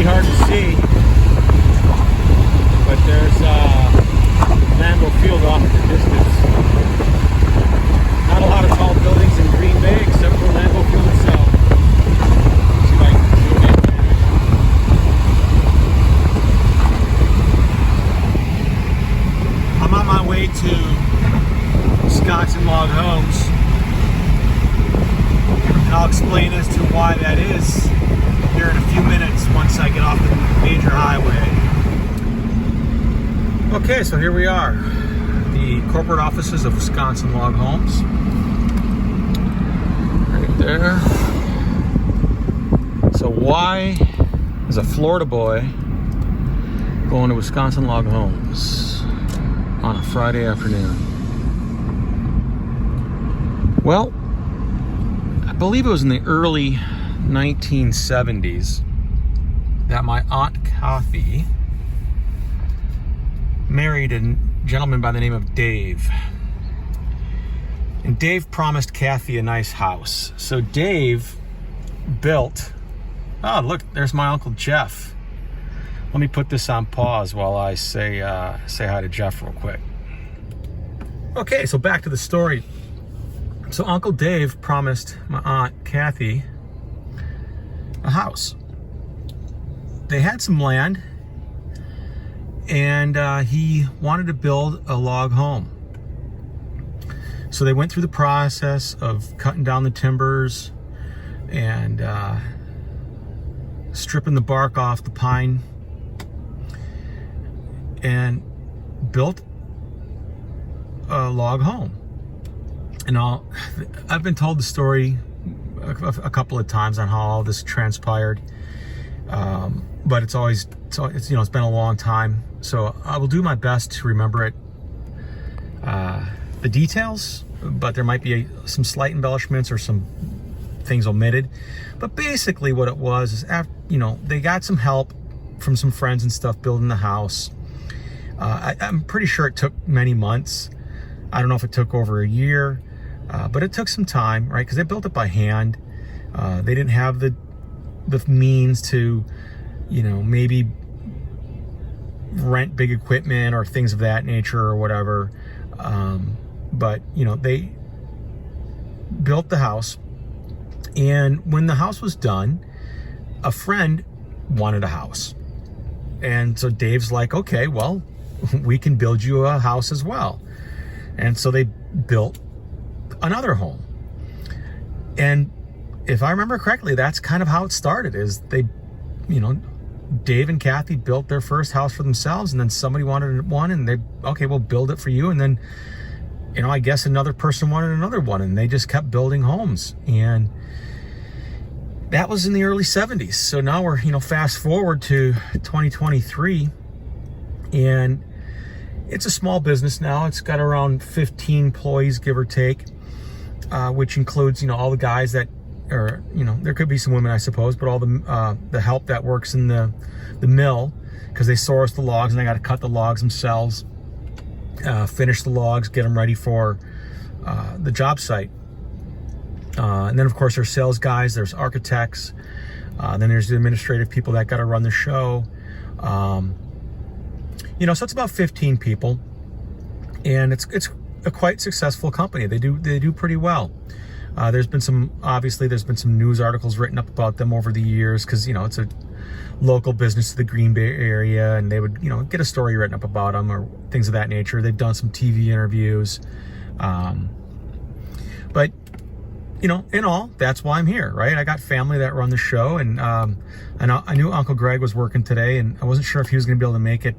pretty hard to see, but there's Lambeau Field off in the distance. Not a lot of tall buildings in Green Bay except for Lambeau Field itself. Let's see if I can zoom in. I'm on my way to Wisconsin Log Homes, and I'll explain as to why that is here in a few minutes once I get off the major highway. Okay, so here we are, the corporate offices of Wisconsin Log Homes, right there. So why is a Florida boy going to Wisconsin Log Homes on a Friday afternoon? Well, I believe it was in the early 1970s that my Aunt Kathy married a gentleman by the name of Dave. And Dave promised Kathy a nice house. So Dave built, oh look, there's my Uncle Jeff. Let me put this on pause while I say hi to Jeff real quick. Okay, so back to the story. So Uncle Dave promised my Aunt Kathy a house. They had some land, and he wanted to build a log home. So they went through the process of cutting down the timbers and stripping the bark off the pine and built a log home. And I've been told the story a couple of times on how all this transpired, but it's been a long time, so I will do my best to remember it, the details, but there might be some slight embellishments or some things omitted. But basically what it was is, after, they got some help from some friends and stuff building the house. I'm pretty sure it took many months. I don't know if it took over a year, but it took some time, right? Because they built it by hand. They didn't have the means to, maybe rent big equipment or things of that nature or whatever. But they built the house, and when the house was done, a friend wanted a house. And so Dave's like, okay, well, we can build you a house as well. And so they built another home. And if I remember correctly, that's kind of how it started, is they, Dave and Kathy built their first house for themselves, and then somebody wanted one, and they, okay, we'll build it for you. And then, I guess another person wanted another one, and they just kept building homes. And that was in the early 70s. So now we're, fast forward to 2023, and it's a small business now. It's got around 15 employees, give or take, which includes, all the guys that, or there could be some women, I suppose, but all the help that works in the mill, because they source the logs and they got to cut the logs themselves, finish the logs, get them ready for the job site. And then of course there's sales guys, there's architects, then there's the administrative people that got to run the show. So it's about 15 people, and it's a quite successful company. They do pretty well. There's been some news articles written up about them over the years, because it's a local business to the Green Bay area, and they would get a story written up about them or things of that nature. They've done some TV interviews, but in all, that's why I'm here, right? I got family that run the show, and I knew Uncle Greg was working today, and I wasn't sure if he was going to be able to make it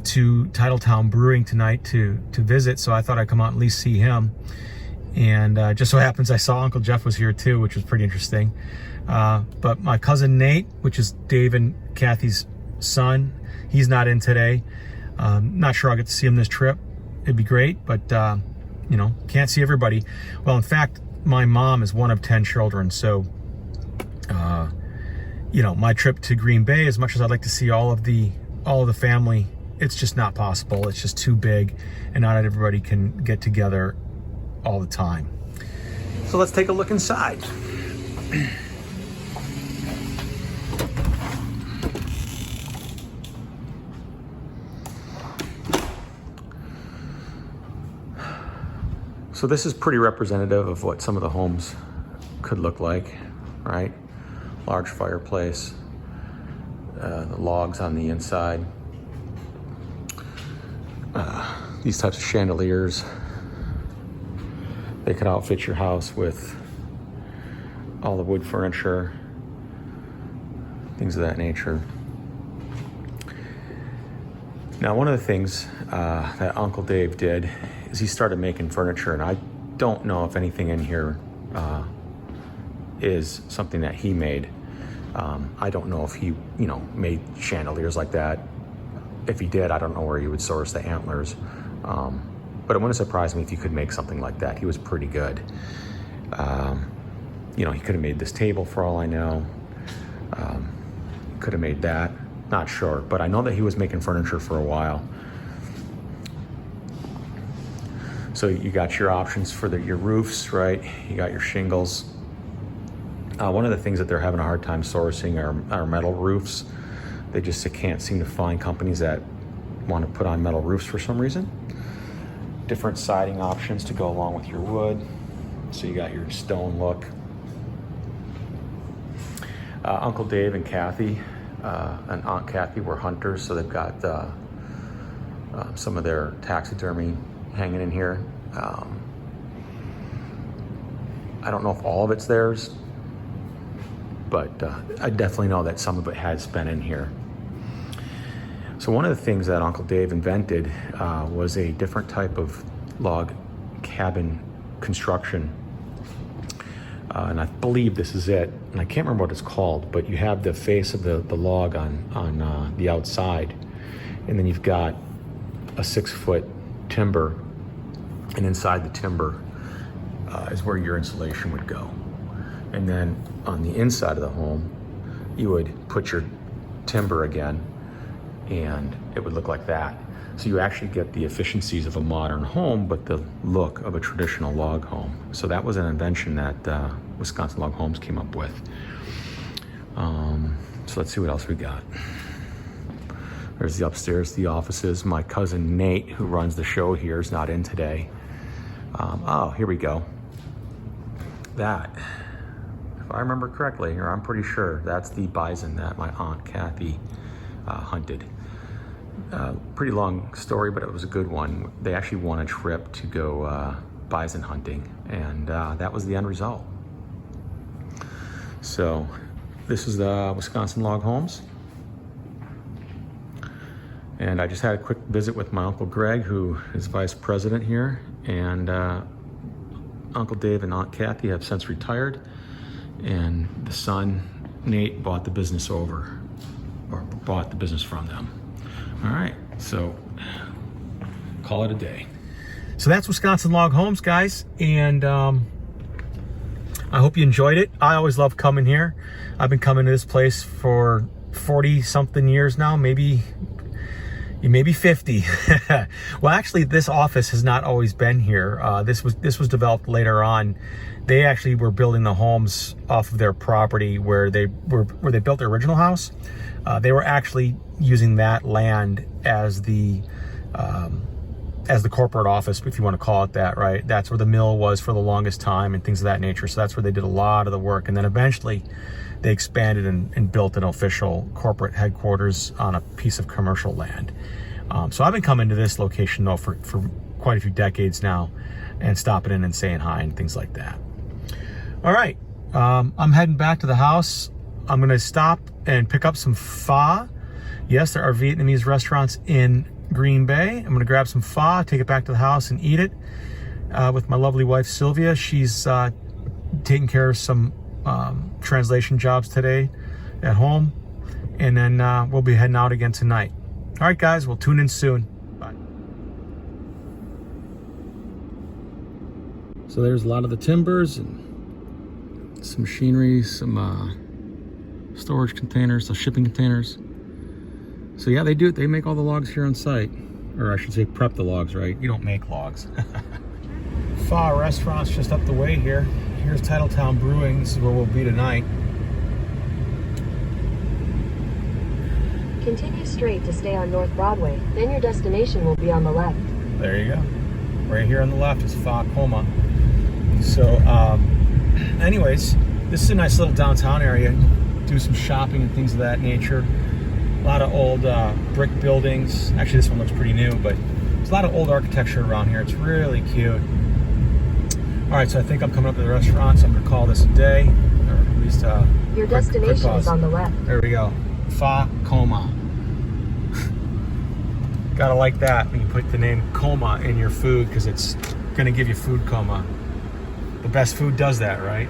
to Titletown Brewing tonight to visit, so I thought I'd come out and at least see him. And just so happens I saw Uncle Jeff was here too, which was pretty interesting. But my cousin Nate, which is Dave and Kathy's son, he's not in today. Not sure I'll get to see him this trip. It'd be great, but can't see everybody. Well, in fact, my mom is one of 10 children, so my trip to Green Bay, as much as I'd like to see all of the family, it's just not possible. It's just too big, and not everybody can get together all the time. So let's take a look inside. So this is pretty representative of what some of the homes could look like, right? Large fireplace, the logs on the inside, these types of chandeliers. They could outfit your house with all the wood furniture, things of that nature. Now, one of the things that Uncle Dave did is he started making furniture, and I don't know if anything in here is something that he made. I don't know if he, made chandeliers like that. If he did, I don't know where he would source the antlers. But it wouldn't surprise me if he could make something like that. He was pretty good. He could have made this table for all I know. Could have made that. Not sure, but I know that he was making furniture for a while. So you got your options for your roofs, right? You got your shingles. One of the things that they're having a hard time sourcing are metal roofs. They just can't seem to find companies that want to put on metal roofs for some reason. Different siding options to go along with your wood. So you got your stone look. Uncle Dave and Kathy and Aunt Kathy were hunters, so they've got some of their taxidermy hanging in here. I don't know if all of it's theirs, but I definitely know that some of it has been in here. So one of the things that Uncle Dave invented was a different type of log cabin construction. And I believe this is it. And I can't remember what it's called, but you have the face of the log on the outside. And then you've got a 6-foot timber. And inside the timber is where your insulation would go. And then on the inside of the home, you would put your timber again, and it would look like that. So you actually get the efficiencies of a modern home, but the look of a traditional log home. So that was an invention that Wisconsin Log Homes came up with. So let's see what else we got. There's the upstairs, the offices. My cousin Nate, who runs the show here, is not in today. Oh, here we go. That, if I remember correctly, or I'm pretty sure, that's the bison that my Aunt Kathy hunted. Pretty long story, but it was a good one. They actually won a trip to go bison hunting, and that was the end result. So this is the Wisconsin Log Homes. And I just had a quick visit with my Uncle Greg, who is vice president here, and Uncle Dave and Aunt Kathy have since retired, and the son, Nate, bought the business over, or bought the business from them. All right, so call it a day. So that's Wisconsin Log Homes, guys, and I hope you enjoyed it. I always love coming here. I've been coming to this place for 40-something years now, maybe 50. Well, actually, this office has not always been here. This was developed later on. They actually were building the homes off of their property where they built their original house. They were actually using that land as the corporate office, if you want to call it that, right? That's where the mill was for the longest time and things of that nature. So that's where they did a lot of the work. And then eventually they expanded and built an official corporate headquarters on a piece of commercial land. So I've been coming to this location though for quite a few decades now, and stopping in and saying hi and things like that. All right, I'm heading back to the house. I'm gonna stop and pick up some pho. Yes, there are Vietnamese restaurants in Green Bay. I'm gonna grab some pho, take it back to the house and eat it with my lovely wife, Sylvia. She's taking care of some translation jobs today at home. And then we'll be heading out again tonight. All right, guys, we'll tune in soon. Bye. So there's a lot of the timbers and some machinery, some storage containers, the shipping containers. So yeah, they do it. They make all the logs here on site. Or I should say prep the logs, right? You don't make logs. Pho restaurant's just up the way here. Here's Titletown Brewing. This is where we'll be tonight. Continue straight to stay on North Broadway. Then your destination will be on the left. There you go. Right here on the left is PhoComa. So, anyways, this is a nice little downtown area. Do some shopping and things of that nature. A lot of old brick buildings. Actually, this one looks pretty new, but there's a lot of old architecture around here. It's really cute. All right, so I think I'm coming up to the restaurant, so I'm gonna call this a day, or at least your destination is on the left. There we go, PhoComa. Gotta like that when you put the name coma in your food, because it's gonna give you food coma. The best food does that, right?